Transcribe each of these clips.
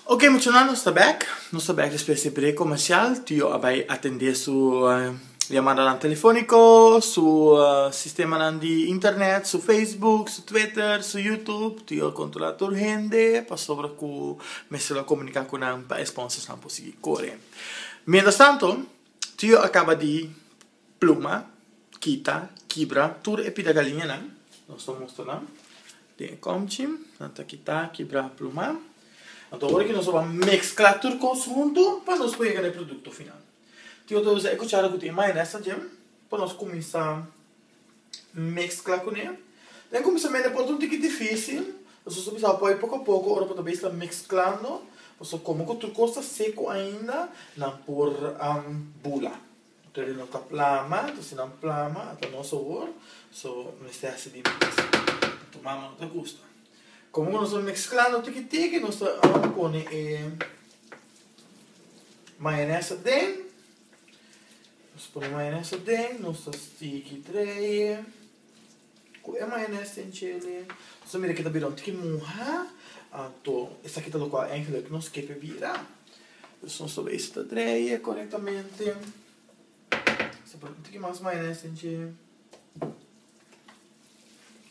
Ok, emocional, nós está back. Nós está back depois de break comercial. Tio vai atender sua chamada telefônica, seu sistema de internet, seu Facebook, seu Twitter, seu YouTube. Tio controla toda a gente para sobre que me se comunicar com a para sponsors não conseguir correr. Mientras tanto, tio acaba de pluma, quita, quebra, tudo é pida galinha, né? Nós estamos mostrando. Tem comchim, nanta quita, quebra, pluma. Então agora que nós vamos mesclar tudo junto para nós pegar o produto final. Tio tô usando a cuchara que tem mais nessa gem para nós começar a mesclar com ele. Daí começamento é um pouco difícil. Nós só precisamos pôr pouco a pouco, agora para também estar mesclando. Só como que tudo está seco ainda, não por bula. Então ele não está plama, então se não plama, até não sabor, só necessita de mix. Tomamos não gosta. Como nós estamos mesclando tique-tique, nós vamos pôr maionese dentro. Nós põe maionese dentro, nós sticky tray. Com a maionese em chile. Nós mira que está virando tique moja. Então, essa aqui está local eigenlijk nós que virar. Então, nós vamos esta tray corretamente. Nós põe um tique mais maionese em chile.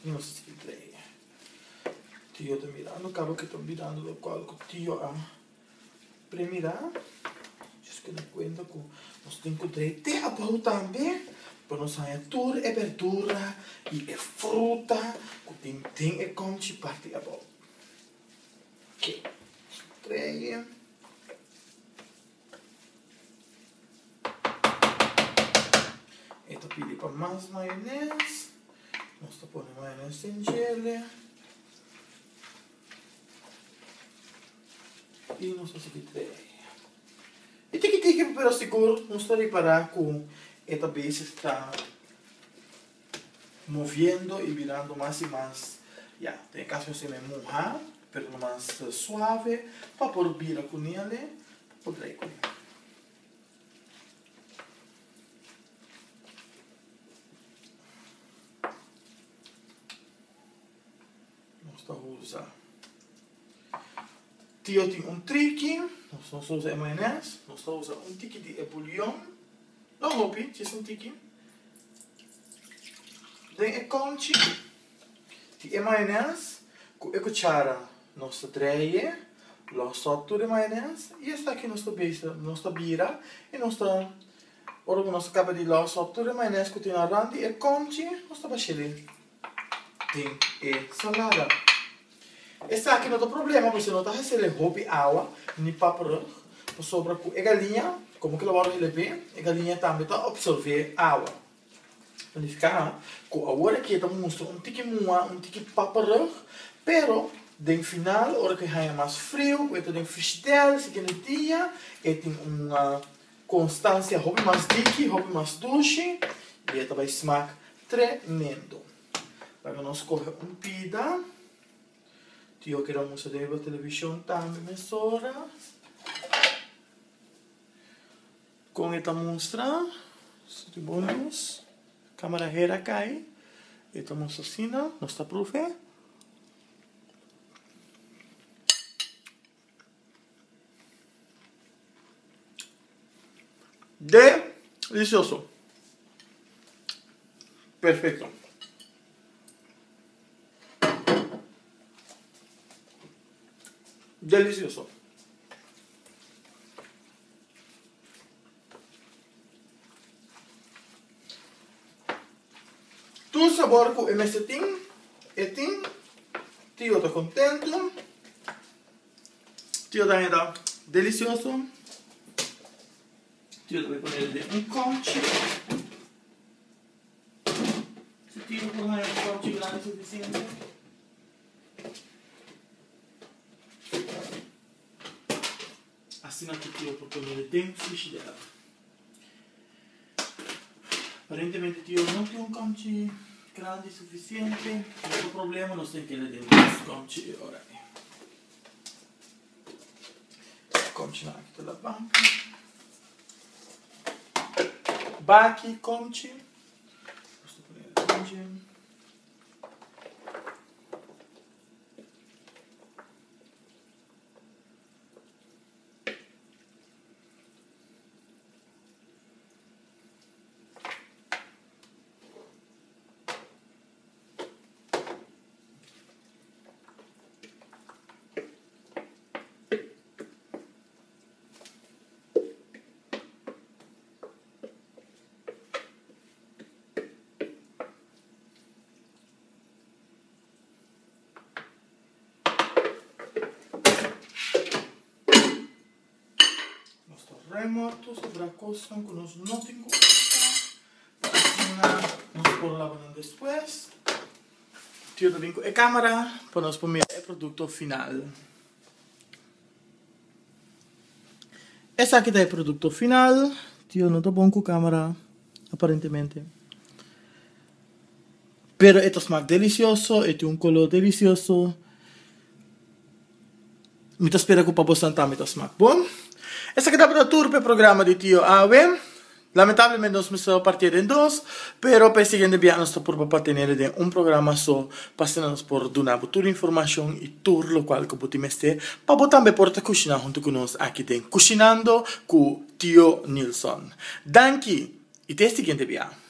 E nós sticky tray. Tio está mirando, acaba que estou mirando do qual o tio para mirar. Just que não conta que nós temos que ter a pau também, para nós sair tudo é verdura e é fruta, que tem é como se parte a pau. Ok, três. Então pedi para mais maionese, nós está pondo maionese em gelo. E não sei se que tem. E tem que para seguro, não estou a parar com esta base está movendo e virando mais e mais. Já, tem caso se me mojar, pero mais suave, para poder virar com ele, para poder com ele. Não estou a usar. Tio tem trick, nós não usamos maionese, nós usamos tique de bouillon. Não hopi, é tique. Tem conchi, tem maionese, com a cuchara nós treie, nós tudo de maionese, e está aqui nossa bira, e nós ora nós acaba de lá tudo de maionese que tem na randi e conchi, nós bachele. Tem e salada. Esse aqui não tem problema, você não está recebendo roupa e água, nem papel, por sobre a galinha, como que ela vai receber, a galinha também está absorver água. Então, fica com a hora que está mostrando um tique papel, pero, no final, a hora que é mais frio, vai ter frigideira, se quentinha, e tem uma constância, roupa mais tique, roupa mais doce, e ela vai smack tremendo. Para nós correr pida. Tio queremos ver a televisão também, mesora. Com esta mostra, se bonus, câmera rera cai, esta mostra assim, não está profe. Delicioso. Perfeito. Delicioso. Tu sabor com esse tim, tio está contento, tio está delicioso, tio vai pôr conchi, se tio pôr conchi grande suficiente. Assim aqui tio porque ele tem frigideira. Aparentemente tio não tem conchi grande suficiente. Não tem problema, nós temos que ele tem conchi ora. Conchi aqui pela banca. Baki conchi. Posso pôr conchi. sobra morto, sobra costa, que nós não tem costa. Assim, nós por lá depois. Tio também com a câmera, para nós pôr o produto final. Esse aqui é o produto final. Tio não está bom com a câmera, aparentemente. Pero esto smack delicioso, este un color delicioso. Mi spera che posso sentare mi smack bom. Essa que dá para tour per programa de tio Awe. Lamentavelmente nós começamos a partir em dois, pero para o seguinte dia nós estamos para ter de um programa só, passando por donar toda a informação e tudo o qual que podemos ter, para também portar cozinhar junto conosco aqui tem Cozinhando com tio Nilson. Danke e até o seguinte dia.